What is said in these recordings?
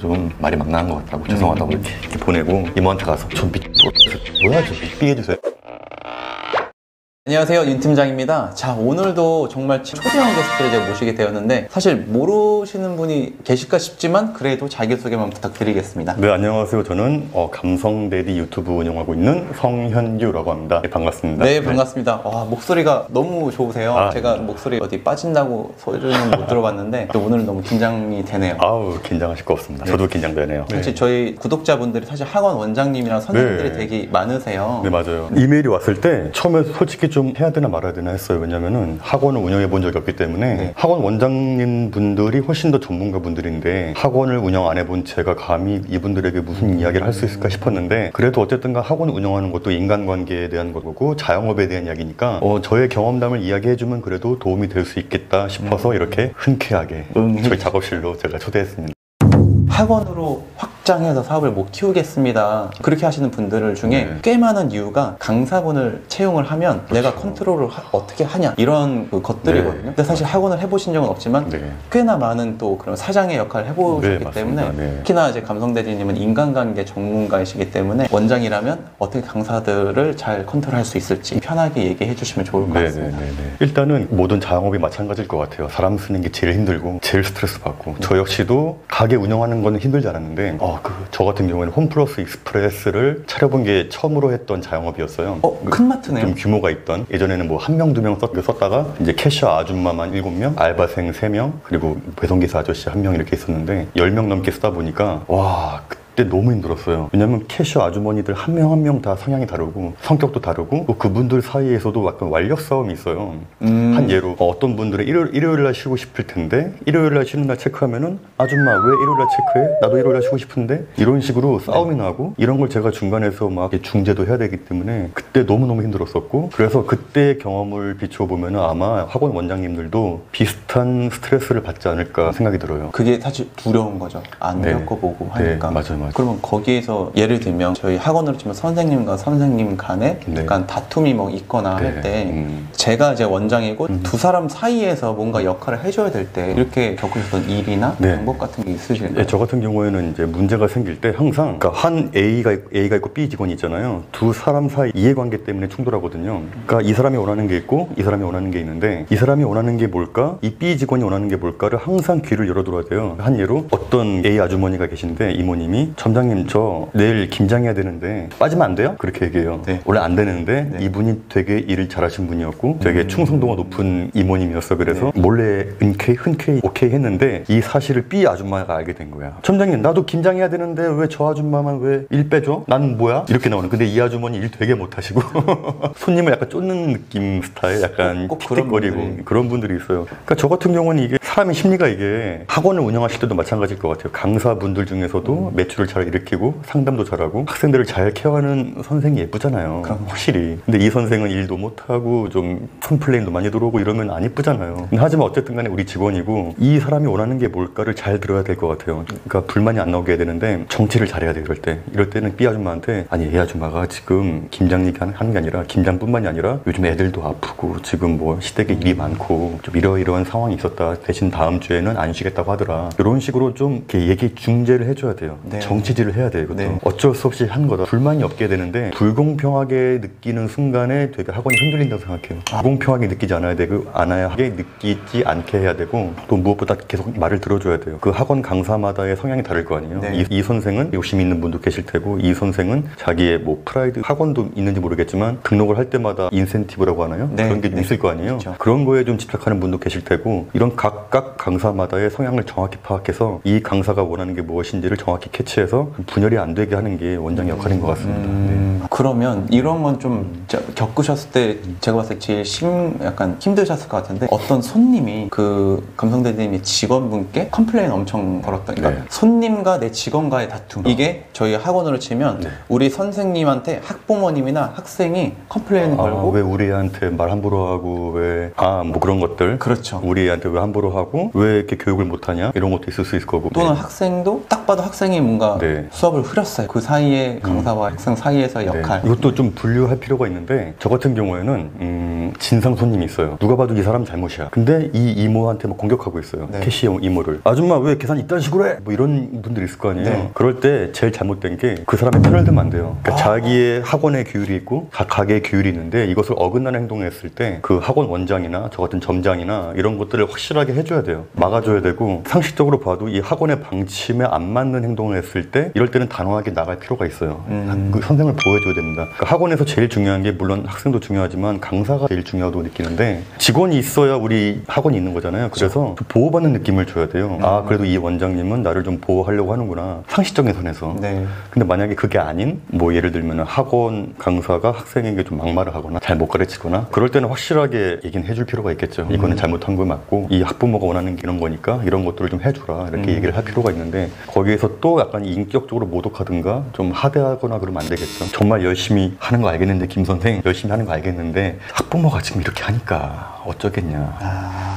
좀 말이 막 나간 것 같다고 죄송하다고 이렇게 보내고 임원한테 가서 좀 뭐야 좀 삐해주세요. 안녕하세요, 윤 팀장입니다. 자, 오늘도 정말 초대형 게스트를 제가 모시게 되었는데 사실 모르시는 분이 계실까 싶지만 그래도 자기소개만 부탁드리겠습니다. 네, 안녕하세요. 저는 감성대디 유튜브 운영하고 있는 성현규라고 합니다. 네, 반갑습니다. 네, 반갑습니다. 와, 목소리가 너무 좋으세요. 제가 목소리 어디 빠진다고 소리는 못 들어봤는데 또 오늘 너무 긴장이 되네요. 아우, 긴장하실 거 없습니다. 네. 저도 긴장되네요. 사실 저희 구독자분들이 사실 학원 원장님이랑 선생님들이 네. 되게 많으세요. 네, 맞아요. 이메일이 왔을 때 처음에 솔직히 좀 해야 되나 말아야 되나 했어요. 왜냐면은 학원을 운영해 본 적이 없기 때문에 네. 학원 원장님 분들이 훨씬 더 전문가 분들인데 학원을 운영 안 해본 제가 감히 이분들에게 무슨 이야기를 할 수 있을까 싶었는데 그래도 어쨌든가 학원 운영하는 것도 인간관계에 대한 거고 자영업에 대한 이야기니까 저의 경험담을 이야기해주면 그래도 도움이 될 수 있겠다 싶어서 이렇게 흔쾌하게 저희 작업실로 제가 초대했습니다. 학원으로 확장해서 사업을 못 키우겠습니다. 그렇게 하시는 분들 중에 네. 꽤 많은 이유가 강사분을 채용을 하면 그렇죠. 내가 컨트롤을 어떻게 하냐 이런 것들이거든요. 네. 근데 사실 학원을 해보신 적은 없지만 네. 꽤나 많은 또 그런 사장의 역할을 해보셨기 네, 맞습니다. 때문에 네. 특히나 이제 감성대리님은 인간관계 전문가이시기 때문에 원장이라면 어떻게 강사들을 잘 컨트롤할 수 있을지 편하게 얘기해 주시면 좋을 것 같습니다. 일단은 모든 자영업이 마찬가지일 것 같아요. 사람 쓰는 게 제일 힘들고 제일 스트레스 받고 저 역시도 가게 운영하는 거는 힘들지 않았는데 저 같은 경우에는 홈플러스 익스프레스를 차려본 게 처음으로 했던 자영업이었어요. 큰 마트네요. 좀 규모가 있던 예전에는 뭐 한 명, 두 명 썼다가 이제 캐셔 아줌마만 7명, 알바생 3명, 그리고 배송기사 아저씨 1명 이렇게 있었는데 10명 넘게 쓰다 보니까 와 그때 너무 힘들었어요. 왜냐면 캐셔 아주머니들 한 명 한 명 다 성향이 다르고 성격도 다르고 또 그분들 사이에서도 약간 완력 싸움이 있어요. 한 예로 어떤 분들은 일요일 날 쉬고 싶을 텐데 일요일 날 쉬는 날 체크하면은 아줌마 왜 일요일 날 체크해? 나도 일요일 날 쉬고 싶은데 이런 식으로 싸움이 나고 이런 걸 제가 중간에서 막 중재도 해야 되기 때문에 그때 너무너무 힘들었었고 그래서 그때의 경험을 비춰보면은 아마 학원 원장님들도 비슷한 스트레스를 받지 않을까 생각이 들어요. 그게 사실 두려운 거죠. 안 겪어보고 하니까. 네, 맞아요. 그러면 거기에서 예를 들면 저희 학원으로 치면 선생님과 선생님 간에 약간 다툼이 뭐 있거나 할 때 제가 이제 원장이고 두 사람 사이에서 뭔가 역할을 해줘야 될 때 이렇게 겪으셨던 일이나 방법 같은 게 있으실까요? 네, 저 같은 경우에는 이제 문제가 생길 때 항상 그러니까 한 A가 있고 B 직원이 있잖아요. 두 사람 사이 이해관계 때문에 충돌하거든요. 그러니까 이 사람이 원하는 게 있고 이 사람이 원하는 게 있는데 이 사람이 원하는 게 뭘까? 이 B 직원이 원하는 게 뭘까를 항상 귀를 열어둬야 돼요. 한 예로 어떤 A 아주머니가 계신데 이모님이 점장님 저 내일 김장해야 되는데 빠지면 안 돼요? 그렇게 얘기해요. 원래 안 되는데 이분이 되게 일을 잘하신 분이었고 되게 충성도가 높은 이모님이었어. 그래서 몰래 흔쾌히 오케이 했는데 이 사실을 B 아줌마가 알게 된 거야. 점장님 나도 김장해야 되는데 왜 저 아줌마만 왜 일 빼줘? 나는 뭐야? 이렇게 나오는. 근데 이 아주머니 일 되게 못하시고 손님을 약간 쫓는 느낌 스타일 약간 틱틱거리고 그런 분들이 있어요. 그러니까 저 같은 경우는 이게 사람의 심리가 이게 학원을 운영하실 때도 마찬가지일 것 같아요. 강사분들 중에서도 매출을 잘 일으키고 상담도 잘하고 학생들을 잘 케어하는 선생이 예쁘잖아요. 확실히. 근데 이 선생은 일도 못하고 좀 컴플레인도 많이 들어오고 이러면 안 예쁘잖아요. 하지만 어쨌든 간에 우리 직원이고 이 사람이 원하는 게 뭘까를 잘 들어야 될 것 같아요. 그러니까 불만이 안 나오게 해야 되는데 정치를 잘해야 돼요. 이럴 때는 B 아줌마한테 아니 A 아줌마가 지금 김장 얘기하는 게 아니라 김장뿐만이 아니라 요즘 애들도 아프고 지금 뭐 시댁에 일이 많고 좀 이러이러한 상황이 있었다. 대신 다음 주에는 안 쉬겠다고 하더라. 이런 식으로 좀 이렇게 얘기 중재를 해줘야 돼요. 정치질을 해야 돼요. 이것도. 어쩔 수 없이 한 거다. 불만이 없게 되는데 불공평하게 느끼는 순간에 되게 학원이 흔들린다고 생각해요. 불공평하게 느끼지 않아야 느끼지 않게 해야 되고 또 무엇보다 계속 말을 들어줘야 돼요. 그 학원 강사마다의 성향이 다를 거 아니에요. 이 선생은 욕심 있는 분도 계실 테고 이 선생은 자기의 뭐 프라이드 학원도 있는지 모르겠지만 등록을 할 때마다 인센티브라고 하나요? 그런 게 있을 거 아니에요. 그런 거에 좀 집착하는 분도 계실 테고 이런 각각 강사마다의 성향을 정확히 파악해서 이 강사가 원하는 게 무엇인지를 정확히 캐치해서 분열이 안 되게 하는 게 원장의 역할인 것 같습니다. 그러면 이런 건 좀 겪으셨을 때 제가 봤을 때 제일 약간 힘드셨을 것 같은데 어떤 손님이 그 감성대리님의 직원분께 컴플레인 엄청 걸었던 그러니까 손님과 내 직원과의 다툼 이게 저희 학원으로 치면 우리 선생님한테 학부모님이나 학생이 컴플레인 걸고 왜 우리한테 말 함부로 하고 왜 뭐 그런 것들 그렇죠. 우리한테 왜 함부로 하고 왜 이렇게 교육을 못하냐 이런 것도 있을 수 있을 거고 또는 학생도 딱 봐도 학생이 뭔가 강사가 네. 수업을 흐렸어요. 그 사이에 강사와 학생 사이에서의 역할. 네. 이것도 좀 분류할 필요가 있는데 저 같은 경우에는 진상 손님이 있어요. 누가 봐도 이 사람 잘못이야. 근데 이 이모한테 막 공격하고 있어요. 네. 캐시어 이모를. 아줌마 왜 계산 이딴 식으로 해? 뭐 이런 분들이 있을 거 아니에요. 네. 그럴 때 제일 잘못된 게 그 사람의 편을 들면 안 돼요. 그러니까 자기의 학원의 규율이 있고 가게의 규율이 있는데 이것을 어긋나는 행동을 했을 때 그 학원 원장이나 저 같은 점장이나 이런 것들을 확실하게 해줘야 돼요. 막아줘야 되고 상식적으로 봐도 이 학원의 방침에 안 맞는 행동을 했을 때 이럴 때는 단호하게 나갈 필요가 있어요. 그 선생을 보호해줘야 됩니다. 그러니까 학원에서 제일 중요한 게 물론 학생도 중요하지만 강사가 제일 중요하다고 느끼는데 직원이 있어야 우리 학원이 있는 거잖아요. 그래서 좀 보호받는 느낌을 줘야 돼요. 아 그래도 이 원장님은 나를 좀 보호하려고 하는구나. 상식적인 선에서. 네. 근데 만약에 그게 아닌 뭐 예를 들면 학원 강사가 학생에게 좀 막말을 하거나 잘 못 가르치거나 그럴 때는 확실하게 얘기는 해줄 필요가 있겠죠. 이거는 잘못한 거 맞고 이 학부모가 원하는 게 이런 거니까 이런 것들을 좀 해주라 이렇게 얘기를 할 필요가 있는데 거기에서 또 약간 인격적으로 모독하든가 좀 하대하거나 그러면 안 되겠죠. 정말 열심히 하는 거 알겠는데 김 선생 열심히 하는 거 알겠는데 학부모가 지금 이렇게 하니까 어쩌겠냐.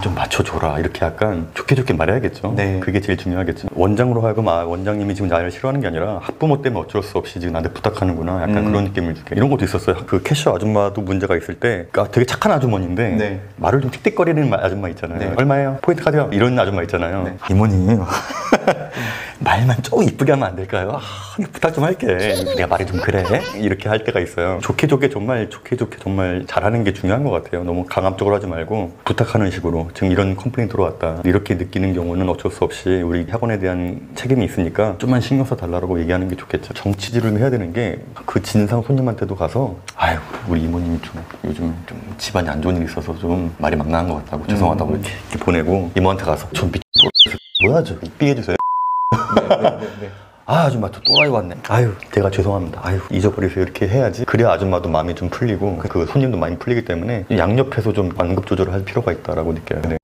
좀 맞춰줘라 이렇게 약간 좋게 말해야겠죠. 네. 그게 제일 중요하겠죠. 원장으로 하여금 원장님이 지금 나를 싫어하는 게 아니라 학부모 때문에 어쩔 수 없이 지금 나한테 부탁하는구나 약간 그런 느낌을 주게. 이런 것도 있었어요. 그 캐셔 아줌마도 문제가 있을 때 그러니까 되게 착한 아주머니인데 네. 말을 좀 틱틱거리는 아줌마 있잖아요. 네. 얼마예요? 포인트 카드요? 이런 아줌마 있잖아요. 네. 이모님 말만 좀 이쁘게 하면 안 될까요? 부탁 좀 할게. 내가 말이 좀 그래? 이렇게 할 때가 있어요. 좋게 정말 잘하는 게 중요한 것 같아요. 너무 강압적으로 하지 말고 부탁하는 식으로 지금 이런 컴플레인 들어왔다. 이렇게 느끼는 경우는 어쩔 수 없이 우리 학원에 대한 책임이 있으니까 좀만 신경 써 달라고 얘기하는 게 좋겠죠. 정치질을 해야 되는 게 그 진상 손님한테도 가서 아유 우리 이모님이 좀 요즘 좀 집안이 안 좋은 일이 있어서 좀 말이 막 나간 것 같다고 죄송하다고 이렇게 보내고 이모한테 가서 좀 뭐야 저 삐 해주세요. 네. 아 아줌마 또 또라이 왔네. 아유 제가 죄송합니다. 아유 잊어버리세요. 이렇게 해야지. 그래야 아줌마도 마음이 좀 풀리고 그 손님도 많이 풀리기 때문에 양옆에서 좀 완급 조절을 할 필요가 있다라고 느껴요. 네.